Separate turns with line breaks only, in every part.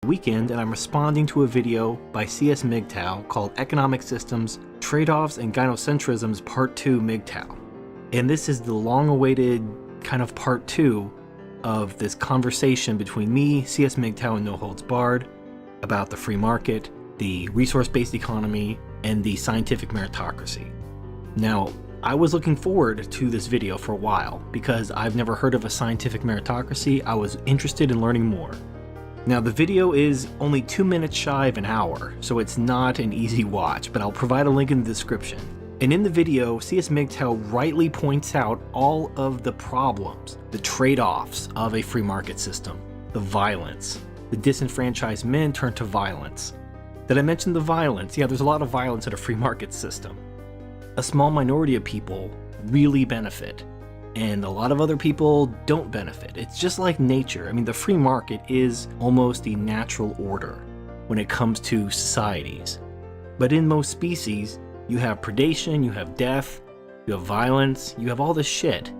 weekend and I'm responding to a video by C.S. MGTOW called Economic Systems, Trade-Offs and Gynocentrisms Part 2 MGTOW. And this is the long-awaited kind of Part 2 of this conversation between me, C.S. MGTOW, and No Holds Barred about the free market, the resource-based economy, and the scientific meritocracy. Now, I was looking forward to this video for a while because I've never heard of a scientific meritocracy. I was interested in learning more. Now, the video is only 2 minutes shy of an hour, so it's not an easy watch, but I'll provide a link in the description. And in the video, CS MGTOW rightly points out all of the problems, the trade-offs of a free market system, the violence, the disenfranchised men turn to violence. Did I mention the violence? Yeah, there's a lot of violence in a free market system. A small minority of people really benefit, and a lot of other people don't benefit. It's just like nature. I mean, the free market is almost the natural order when it comes to societies. But in most species, you have predation, you have death, you have violence, you have all this shit.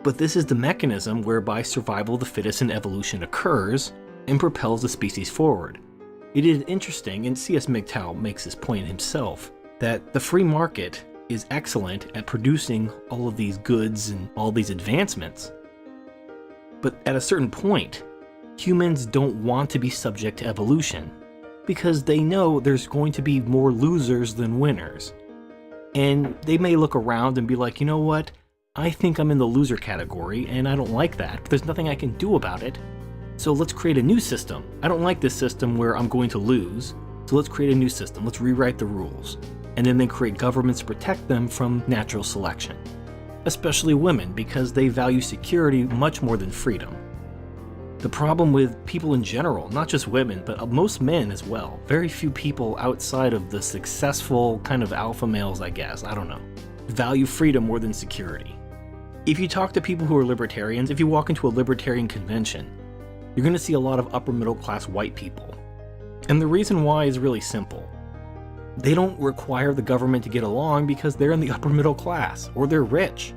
But this is the mechanism whereby survival of the fittest and evolution occurs and propels the species forward. It is interesting, and C.S. MGTOW makes this point himself, that the free market is excellent at producing all of these goods and all these advancements. But at a certain point, humans don't want to be subject to evolution because they know there's going to be more losers than winners. And they may look around and be like, you know what? I think I'm in the loser category and I don't like that, but there's nothing I can do about it. So let's create a new system. I don't like this system where I'm going to lose. So let's create a new system. Let's rewrite the rules. And then they create governments to protect them from natural selection. Especially women, because they value security much more than freedom. The problem with people in general, not just women, but most men as well, very few people outside of the successful kind of alpha males, I guess, I don't know, value freedom more than security. If you talk to people who are libertarians, if you walk into a libertarian convention, you're going to see a lot of upper middle class white people. And the reason why is really simple. They don't require the government to get along because they're in the upper middle class, or they're rich.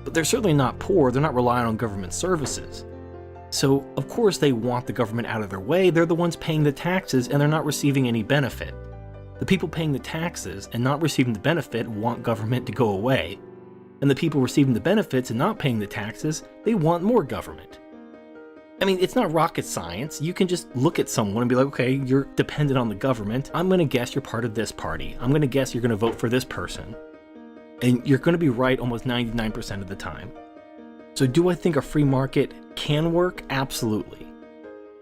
But they're certainly not poor, they're not relying on government services. So, of course they want the government out of their way, they're the ones paying the taxes and they're not receiving any benefit. The people paying the taxes and not receiving the benefit want government to go away. And the people receiving the benefits and not paying the taxes, they want more government. I mean, it's not rocket science. You can just look at someone and be like, okay, you're dependent on the government. I'm going to guess you're part of this party. I'm going to guess you're going to vote for this person. And you're going to be right almost 99% of the time. So do I think a free market can work? Absolutely.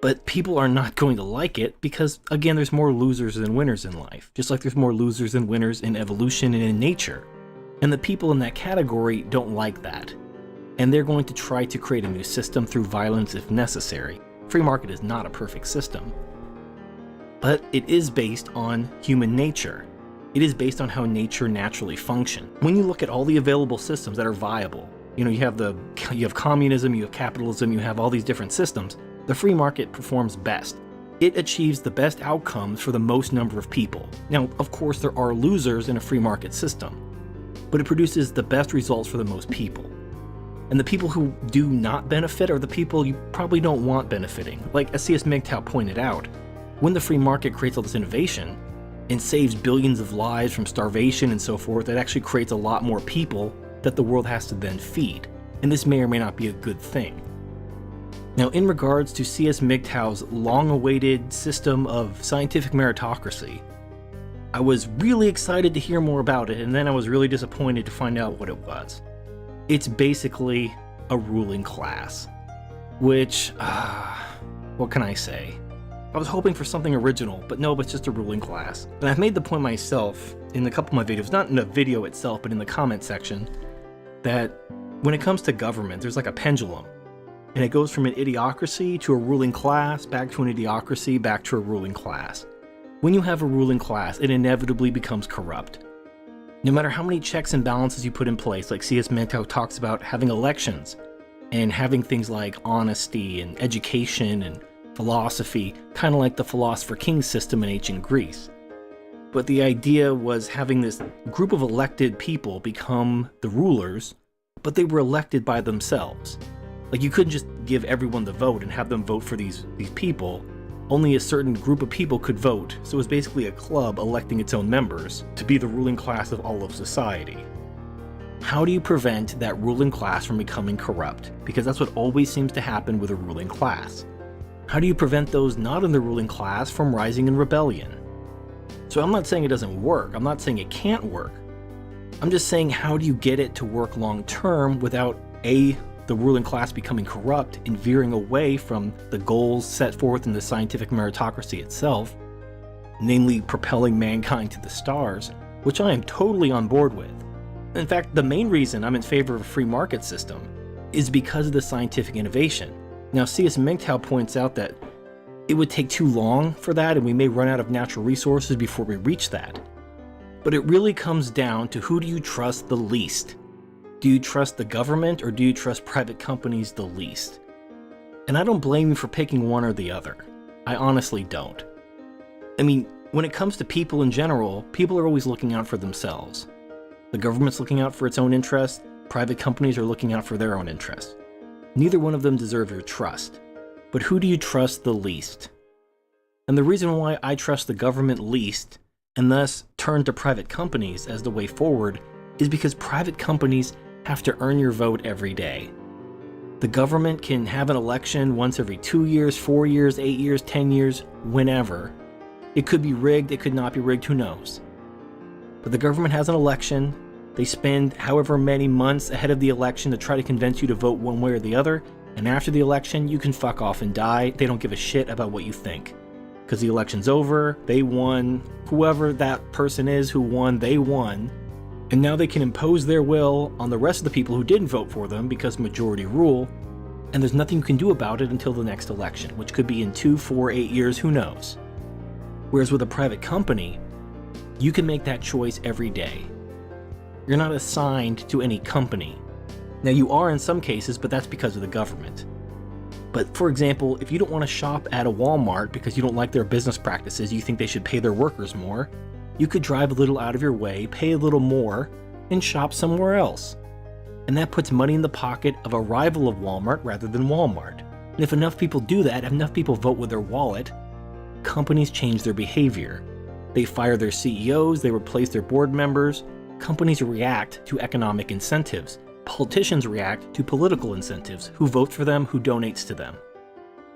But people are not going to like it because, again, there's more losers than winners in life. Just like there's more losers than winners in evolution and in nature. And the people in that category don't like that. And they're going to try to create a new system through violence if necessary. Free market is not a perfect system. But it is based on human nature. It is based on how nature naturally functions. When you look at all the available systems that are viable, you have communism, you have capitalism, you have all these different systems, the free market performs best. It achieves the best outcomes for the most number of people. Now, of course, there are losers in a free market system, but it produces the best results for the most people. And the people who do not benefit are the people you probably don't want benefiting. Like as C.S. MGTOW pointed out, when the free market creates all this innovation and saves billions of lives from starvation and so forth, it actually creates a lot more people that the world has to then feed. And this may or may not be a good thing. Now, in regards to C.S. MGTOW's long-awaited system of scientific meritocracy, I was really excited to hear more about it, and then I was really disappointed to find out what it was. It's basically a ruling class, which, what can I say? I was hoping for something original, but no, it's just a ruling class. And I've made the point myself in a couple of my videos, not in the video itself, but in the comment section, that when it comes to government, there's like a pendulum, and it goes from an idiocracy to a ruling class, back to an idiocracy, back to a ruling class. When you have a ruling class, it inevitably becomes corrupt. No matter how many checks and balances you put in place, like C.S. MGTOW talks about having elections and having things like honesty and education and philosophy, kind of like the philosopher king system in ancient Greece. But the idea was having this group of elected people become the rulers, but they were elected by themselves. Like you couldn't just give everyone the vote and have them vote for these people. only a certain group of people could vote, so it was basically a club electing its own members to be the ruling class of all of society. How do you prevent that ruling class from becoming corrupt? Because that's what always seems to happen with a ruling class. How do you prevent those not in the ruling class from rising in rebellion? So I'm not saying it doesn't work, I'm not saying it can't work. I'm just saying, how do you get it to work long term without the ruling class becoming corrupt and veering away from the goals set forth in the scientific meritocracy itself, namely propelling mankind to the stars, which I am totally on board with. In fact, the main reason I'm in favor of a free market system is because of the scientific innovation. Now, C.S. MGTOW points out that it would take too long for that and we may run out of natural resources before we reach that. But it really comes down to, who do you trust the least? Do you trust the government or do you trust private companies the least? And I don't blame you for picking one or the other. I honestly don't. I mean, when it comes to people in general, people are always looking out for themselves. The government's looking out for its own interests, private companies are looking out for their own interests. Neither one of them deserve your trust. But who do you trust the least? And the reason why I trust the government least, and thus turn to private companies as the way forward, is because private companies have to earn your vote every day. The government can have an election once every 2 years, 4 years, 8 years, 10 years, whenever. It could be rigged, it could not be rigged, who knows? But the government has an election, they spend however many months ahead of the election to try to convince you to vote one way or the other, and after the election, you can fuck off and die. They don't give a shit about what you think. Because the election's over, they won, whoever that person is who won, they won. And now they can impose their will on the rest of the people who didn't vote for them because majority rule, and there's nothing you can do about it until the next election, which could be in 2, 4, 8 years, who knows. Whereas with a private company, you can make that choice every day. You're not assigned to any company. Now you are in some cases, but that's because of the government. But for example, if you don't want to shop at a Walmart because you don't like their business practices, you think they should pay their workers more, you could drive a little out of your way, pay a little more, and shop somewhere else. And that puts money in the pocket of a rival of Walmart rather than Walmart. And if enough people do that, if enough people vote with their wallet, companies change their behavior. They fire their CEOs, they replace their board members, companies react to economic incentives. Politicians react to political incentives, who vote for them, who donates to them.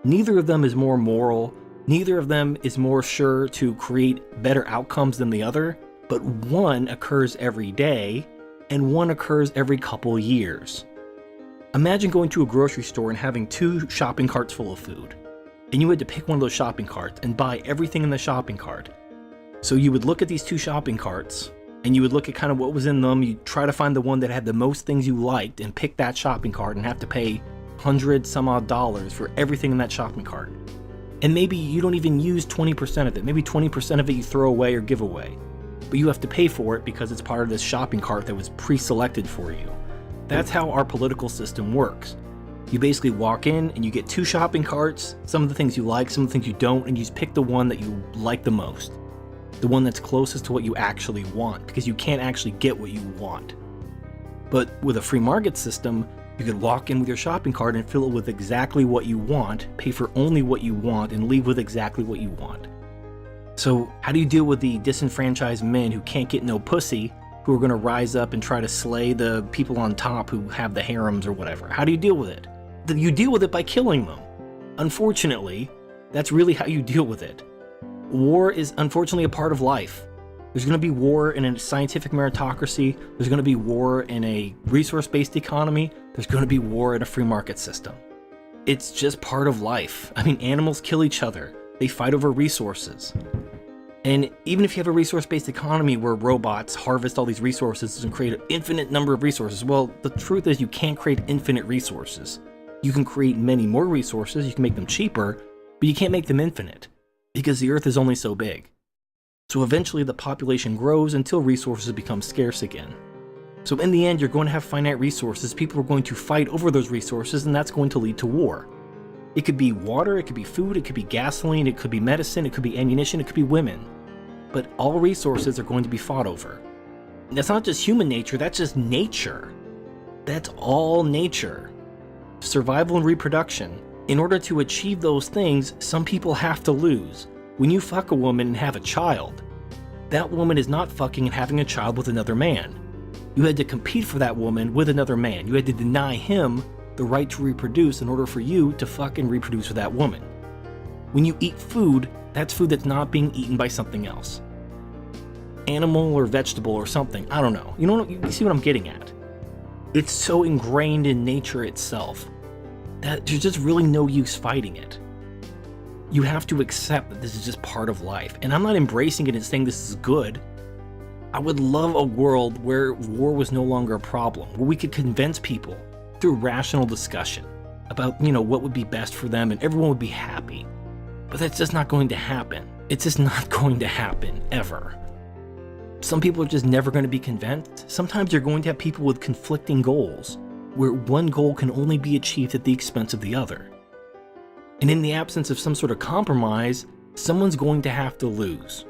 Neither of them is more moral, neither of them is more sure to create better outcomes than the other, but one occurs every day, and one occurs every couple years. Imagine going to a grocery store and having 2 shopping carts full of food, and you had to pick one of those shopping carts and buy everything in the shopping cart. So you would look at these 2 shopping carts, and you would look at kind of what was in them, you'd try to find the one that had the most things you liked and pick that shopping cart and have to pay $100 some odd for everything in that shopping cart. And maybe you don't even use 20% of it, maybe 20% of it you throw away or give away. But you have to pay for it because it's part of this shopping cart that was pre-selected for you. That's how our political system works. You basically walk in and you get 2 shopping carts, some of the things you like, some of the things you don't, and you just pick the one that you like the most. The one that's closest to what you actually want, because you can't actually get what you want. But with a free market system, you could walk in with your shopping cart and fill it with exactly what you want, pay for only what you want, and leave with exactly what you want. So how do you deal with the disenfranchised men who can't get no pussy, who are going to rise up and try to slay the people on top who have the harems or whatever? How do you deal with it? You deal with it by killing them. Unfortunately, that's really how you deal with it. War is unfortunately a part of life. There's going to be war in a scientific meritocracy, there's going to be war in a resource-based economy, there's going to be war in a free market system. It's just part of life. I mean, animals kill each other, they fight over resources. And even if you have a resource-based economy where robots harvest all these resources and create an infinite number of resources, well, the truth is you can't create infinite resources. You can create many more resources, you can make them cheaper, but you can't make them infinite, because the Earth is only so big. So eventually the population grows until resources become scarce again. So in the end, you're going to have finite resources, people are going to fight over those resources, and that's going to lead to war. It could be water, it could be food, it could be gasoline, it could be medicine, it could be ammunition, it could be women. But all resources are going to be fought over. And that's not just human nature, that's just nature. That's all nature. Survival and reproduction. In order to achieve those things, some people have to lose. When you fuck a woman and have a child, that woman is not fucking and having a child with another man. You had to compete for that woman with another man. You had to deny him the right to reproduce in order for you to fuck and reproduce with that woman. When you eat food, that's food that's not being eaten by something else. Animal or vegetable or something, I don't know. You see what I'm getting at? It's so ingrained in nature itself that there's just really no use fighting it. You have to accept that this is just part of life. And I'm not embracing it and saying this is good. I would love a world where war was no longer a problem, where we could convince people through rational discussion about, what would be best for them and everyone would be happy. But that's just not going to happen. It's just not going to happen, ever. Some people are just never going to be convinced. Sometimes you're going to have people with conflicting goals, where one goal can only be achieved at the expense of the other. And in the absence of some sort of compromise, someone's going to have to lose.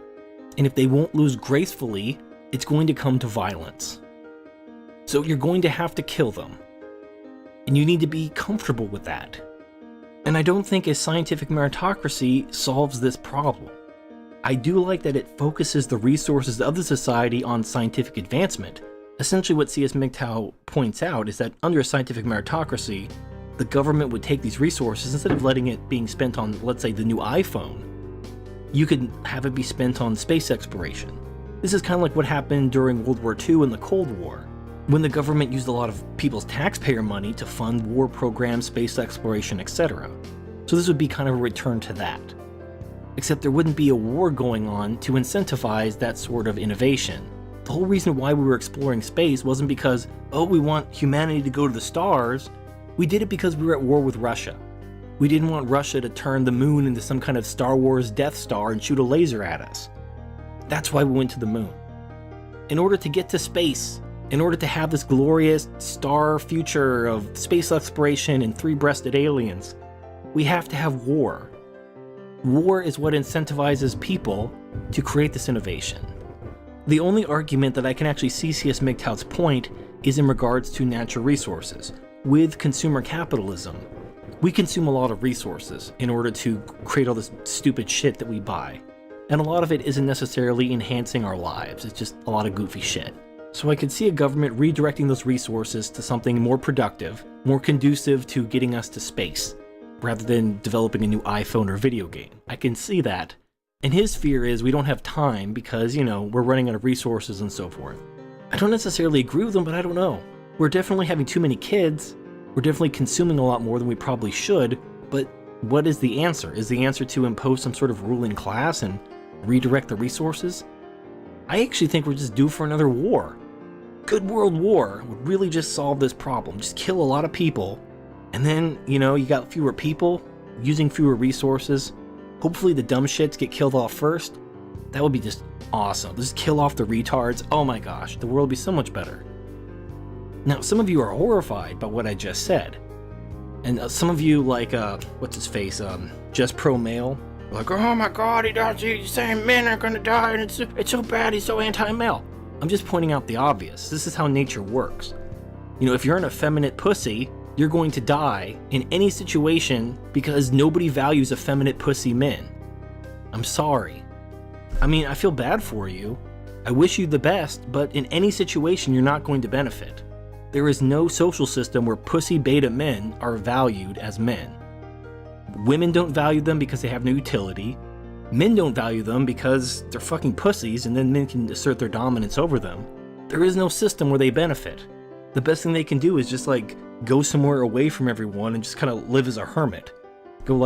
And if they won't lose gracefully, it's going to come to violence. So you're going to have to kill them. And you need to be comfortable with that. And I don't think a scientific meritocracy solves this problem. I do like that it focuses the resources of the society on scientific advancement. Essentially what C.S. MGTOW points out is that under a scientific meritocracy, the government would take these resources, instead of letting it being spent on, let's say, the new iPhone, you could have it be spent on space exploration. This is kind of like what happened during World War II and the Cold War, when the government used a lot of people's taxpayer money to fund war programs, space exploration, etc. So this would be kind of a return to that. Except there wouldn't be a war going on to incentivize that sort of innovation. The whole reason why we were exploring space wasn't because, we want humanity to go to the stars. We did it because we were at war with Russia. We didn't want Russia to turn the moon into some kind of Star Wars Death Star and shoot a laser at us. That's why we went to the moon. In order to get to space, in order to have this glorious star future of space exploration and three-breasted aliens, we have to have war. War is what incentivizes people to create this innovation. The only argument that I can actually see C.S. MGTOW's point is in regards to natural resources. With consumer capitalism, we consume a lot of resources in order to create all this stupid shit that we buy. And a lot of it isn't necessarily enhancing our lives, it's just a lot of goofy shit. So I could see a government redirecting those resources to something more productive, more conducive to getting us to space, rather than developing a new iPhone or video game. I can see that. And his fear is we don't have time because, we're running out of resources and so forth. I don't necessarily agree with him, but I don't know. We're definitely having too many kids. We're definitely consuming a lot more than we probably should, but what is the answer? Is the answer to impose some sort of ruling class and redirect the resources? I actually think we're just due for another war. Good World War would really just solve this problem. Just kill a lot of people, and then, you got fewer people, using fewer resources. Hopefully the dumb shits get killed off first. That would be just awesome. Just kill off the retards. Oh my gosh, the world would be so much better. Now, some of you are horrified by what I just said. And some of you, like, what's his face, Just Pro Male, are like, oh my god, he's saying men are gonna die, and it's so bad, he's so anti-male. I'm just pointing out the obvious. This is how nature works. If you're an effeminate pussy, you're going to die in any situation because nobody values effeminate pussy men. I'm sorry. I feel bad for you. I wish you the best, but in any situation, you're not going to benefit. There is no social system where pussy beta men are valued as men. Women don't value them because they have no utility. Men don't value them because they're fucking pussies and then men can assert their dominance over them. There is no system where they benefit. The best thing they can do is just go somewhere away from everyone and just kind of live as a hermit. Go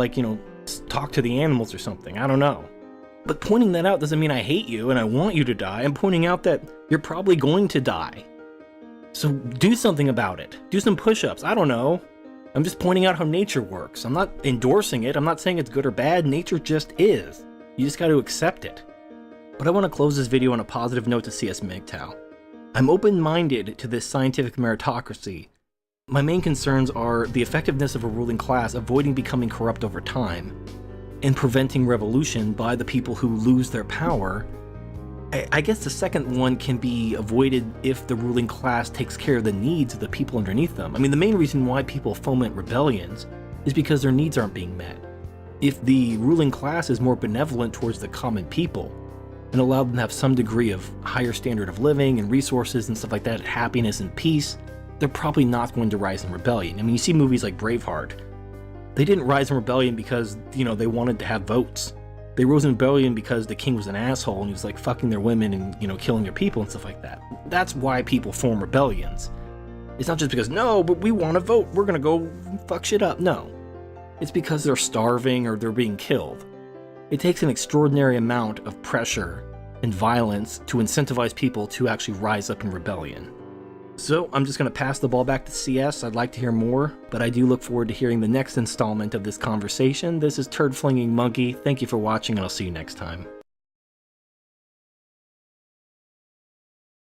talk to the animals or something, I don't know. But pointing that out doesn't mean I hate you and I want you to die. I'm pointing out that you're probably going to die. So do something about it. Do some push-ups, I don't know. I'm just pointing out how nature works. I'm not endorsing it, I'm not saying it's good or bad, nature just is. You just got to accept it. But I want to close this video on a positive note to C.S. MGTOW. I'm open-minded to this scientific meritocracy. My main concerns are the effectiveness of a ruling class avoiding becoming corrupt over time, and preventing revolution by the people who lose their power. I guess the second one can be avoided if the ruling class takes care of the needs of the people underneath them. The main reason why people foment rebellions is because their needs aren't being met. If the ruling class is more benevolent towards the common people and allow them to have some degree of higher standard of living and resources and stuff like that, happiness and peace, they're probably not going to rise in rebellion. I mean, you see movies like Braveheart. They didn't rise in rebellion because, they wanted to have votes. They rose in rebellion because the king was an asshole and he was like fucking their women and, killing their people and stuff like that. That's why people form rebellions. It's not just because, no, but we want to vote, we're gonna go fuck shit up. No. It's because they're starving or they're being killed. It takes an extraordinary amount of pressure and violence to incentivize people to actually rise up in rebellion. So I'm just going to pass the ball back to CS. I'd like to hear more, but I do look forward to hearing the next installment of this conversation. This is Turd Flinging Monkey. Thank you for watching, and I'll see you next time.